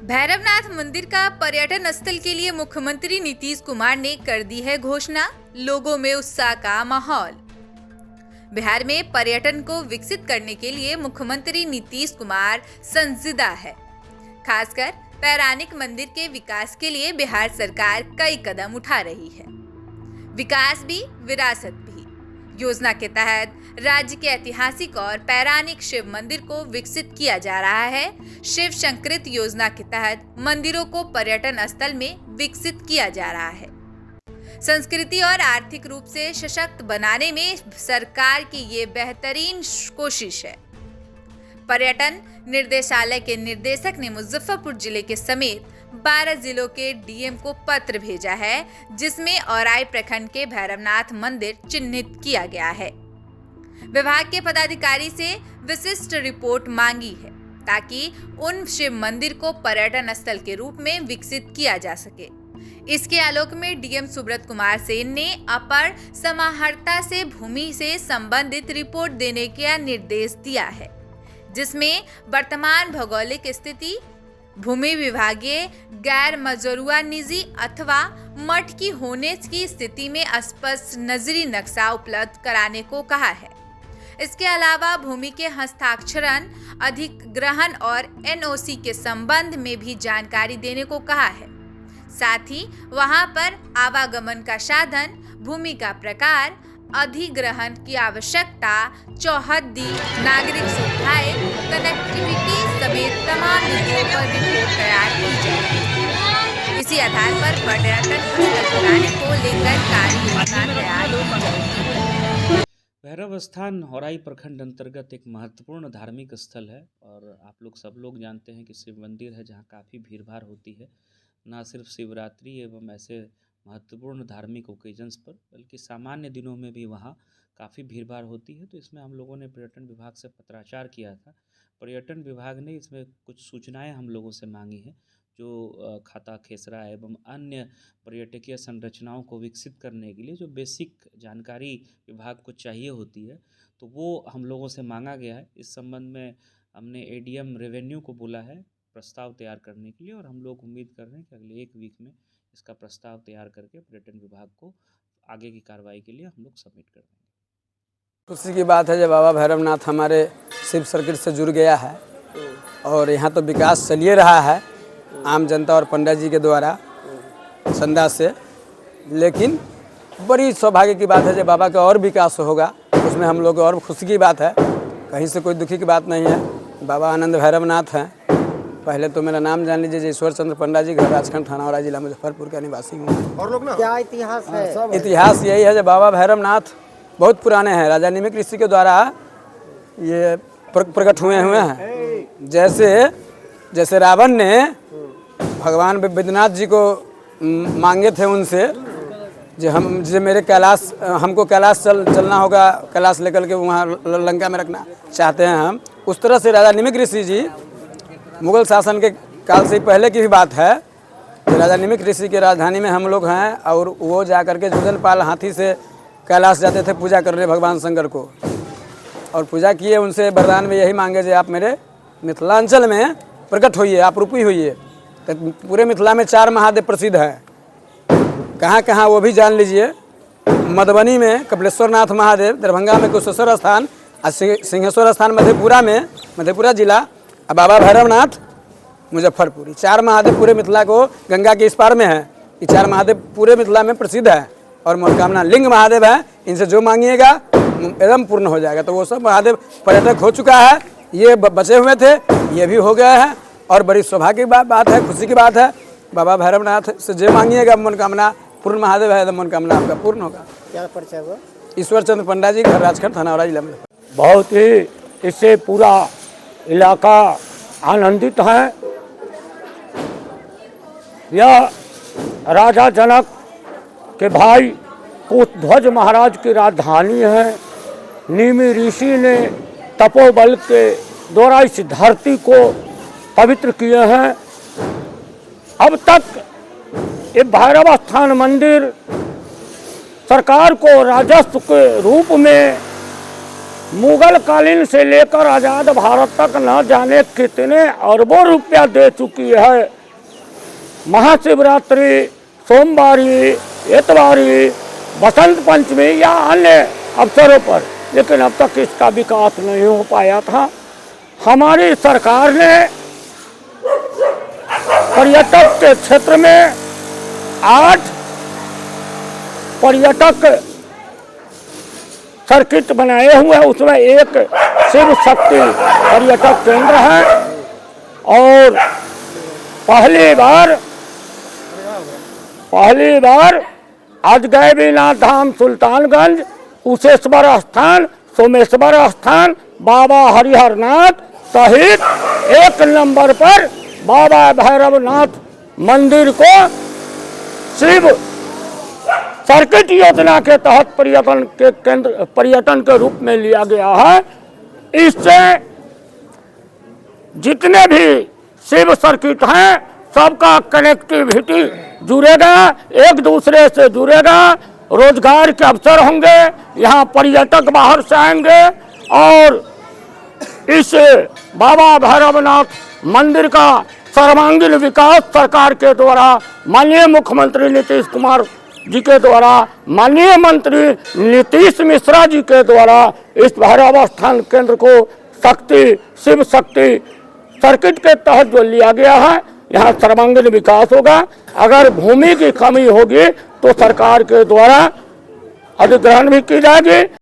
भैरवनाथ मंदिर का पर्यटन स्थल के लिए मुख्यमंत्री नीतीश कुमार ने कर दी है घोषणा। लोगों में उत्साह का माहौल। बिहार में पर्यटन को विकसित करने के लिए मुख्यमंत्री नीतीश कुमार संजीदा है। खासकर पौराणिक मंदिर के विकास के लिए बिहार सरकार कई कदम उठा रही है। विकास भी विरासत भी योजना के तहत राज्य के ऐतिहासिक और पौराणिक शिव मंदिर को विकसित किया जा रहा है। शिव शंकरित योजना के तहत मंदिरों को पर्यटन स्थल में विकसित किया जा रहा है। संस्कृति और आर्थिक रूप से सशक्त बनाने में सरकार की ये बेहतरीन कोशिश है। पर्यटन निर्देशालय के निदेशक ने मुजफ्फरपुर जिले के समेत 12 जिलों के डीएम को पत्र भेजा है, जिसमें औराई प्रखंड के भैरवनाथ मंदिर चिन्हित किया गया है। विभाग के पदाधिकारी से विशिष्ट रिपोर्ट मांगी है ताकि उन शिव मंदिर को पर्यटन स्थल के रूप में विकसित किया जा सके। इसके आलोक में डीएम सुब्रत कुमार सेन ने अपर समाहर्ता से भूमि से संबंधित रिपोर्ट देने का निर्देश दिया है, जिसमें वर्तमान भौगोलिक स्थिति, भूमि विभागीय गैर मजरूआ निजी अथवा मठ की होने की स्थिति में स्पष्ट नजरी नक्शा उपलब्ध कराने को कहा है। इसके अलावा भूमि के हस्ताक्षरण, अधिग्रहण और एनओसी के संबंध में भी जानकारी देने को कहा है। साथ ही वहां पर आवागमन का साधन, भूमि का प्रकार, अधिग्रहण की आवश्यकता, चौहद्दी, नागरिक सुविधाएं, कनेक्टिविटी समेत तमाम मुद्दों पर रिपोर्ट तैयार की जाएगी। इसी आधार पर पर्यटन स्थल बनाने को लेकर कार्य योजना तैयार की जाएगी। भैरव स्थान हौराई प्रखंड अंतर्गत एक महत्वपूर्ण धार्मिक स्थल है और आप लोग सब लोग जानते हैं कि शिव मंदिर है जहाँ काफ़ी भीड़ भाड़ होती है। ना सिर्फ शिवरात्रि एवं ऐसे महत्वपूर्ण धार्मिक ओकेजन्स पर, बल्कि सामान्य दिनों में भी वहाँ काफ़ी भीड़ भाड़ होती है। तो इसमें हम लोगों ने पर्यटन विभाग से पत्राचार किया था। पर्यटन विभाग ने इसमें कुछ सूचनाएं हम लोगों से मांगी हैं, जो खाता खेसरा एवं अन्य पर्यटकीय संरचनाओं को विकसित करने के लिए जो बेसिक जानकारी विभाग को चाहिए होती है, तो वो हम लोगों से मांगा गया है। इस संबंध में हमने एडीएम रेवेन्यू को बोला है प्रस्ताव तैयार करने के लिए, और हम लोग उम्मीद कर रहे हैं कि अगले एक वीक में इसका प्रस्ताव तैयार करके पर्यटन विभाग को आगे की कार्रवाई के लिए हम लोग सबमिट कर देंगे। खुशी की बात है जब बाबा भैरवनाथ हमारे शिव सर्किट से जुड़ गया है और यहाँ तो विकास चलिए रहा है आम जनता और पंडित जी के द्वारा संदा से, लेकिन बड़ी सौभाग्य की बात है जब बाबा का और विकास होगा, उसमें हम लोग और खुशी की बात है। कहीं से कोई दुखी की बात नहीं है। बाबा आनंद भैरवनाथ हैं। पहले तो मेरा नाम जान लीजिए, ईश्वर चंद्र पंडा जी, घर राजखंड थाना औराई जिला मुजफ्फरपुर का निवासी हूँ। और लोग ना क्या इतिहास है? इतिहास यही है जब बाबा भैरवनाथ बहुत पुराने हैं, राजा निमिक ऋषि के द्वारा ये प्रकट हुए हैं। जैसे रावण ने भगवान बैद्यनाथ जी को मांगे थे उनसे, जो मेरे कैलाश, हमको कैलाश चलना होगा, कैलाश लेकर के वहाँ लंका में रखना चाहते हैं हम। उस तरह से राजा निमिक ऋषि जी, मुगल शासन के काल से पहले की भी बात है, राजा निमिक ऋषि की राजधानी में हम लोग हैं और वो जा करके जोधनपाल हाथी से कैलाश जाते थे पूजा करने भगवान शंकर को, और पूजा किए। उनसे वरदान में यही मांगे जो आप मेरे मिथिलांचल में प्रकट होइए, आप रूपी होइए। तो पूरे मिथिला में 4 महादेव प्रसिद्ध हैं। कहाँ कहाँ वो भी जान लीजिए। मधुबनी में कपिलेश्वर नाथ महादेव, दरभंगा में कुशेश्वर स्थान, सिंहेश्वर स्थान मधेपुरा में, मधेपुरा जिला, और बाबा भैरवनाथ मुजफ्फरपुर। 4 महादेव पूरे मिथिला को, गंगा के इस पार में है, ये 4 महादेव पूरे मिथिला में प्रसिद्ध है। और मनोकामना लिंग महादेव है, इनसे जो मांगिएगा एकदम पूर्ण हो जाएगा। तो वो सब महादेव पर्यटक हो चुका है, ये बचे हुए थे, ये भी हो गया है। और बड़ी सौभाग्य की बात है, खुशी की बात है। बाबा भैरवनाथ से जो मांगिएगा मनोकामना पूर्ण, महादेव है, मनोकामना आपका पूर्ण होगा। क्या परिचय हुआ? ईश्वर चंद्र पंडा जी, घर राजखंड थाना औराई जिला में। बहुत ही इससे पूरा इलाका आनंदित है। यह राजा जनक के भाई कुशध्वज महाराज की राजधानी है। निमि ऋषि ने तपोबल के द्वारा इस धरती को पवित्र किए हैं। अब तक ये भैरव स्थान मंदिर सरकार को राजस्व के रूप में मुगल कालीन से लेकर आज़ाद भारत तक न जाने कितने अरबों रुपया दे चुकी है। महाशिवरात्रि, सोमवारी, इतवारी, बसंत पंचमी या अन्य अवसरों पर, लेकिन अब तक इसका विकास नहीं हो पाया था। हमारी सरकार ने पर्यटक के क्षेत्र में 8 पर्यटक सर्किट बनाए हुए हैं, उसमें एक शिव शक्ति पर्यटक केंद्र है और पहली बार अजगैबीनाथ धाम सुल्तानगंज, कुशेश्वर स्थान, सोमेश्वर स्थान, बाबा हरिहरनाथ सहित 1 नंबर पर बाबा भैरवनाथ मंदिर को शिव सर्किट योजना के तहत पर्यटन के रूप में लिया गया है। इससे जितने भी शिव सर्किट हैं सबका कनेक्टिविटी जुड़ेगा, एक दूसरे से जुड़ेगा, रोजगार के अवसर होंगे, यहाँ पर्यटक बाहर से आएंगे और इस बाबा भैरवनाथ मंदिर का सर्वांगीण विकास सरकार के द्वारा, माननीय मुख्यमंत्री नीतीश कुमार जी के द्वारा, माननीय मंत्री नीतीश मिश्रा जी के द्वारा इस भैरव स्थान केंद्र को शिव शक्ति सर्किट के तहत जो लिया गया है, यहाँ सर्वांगीण विकास होगा। अगर भूमि की कमी होगी तो सरकार के द्वारा अधिग्रहण भी की जाएगी।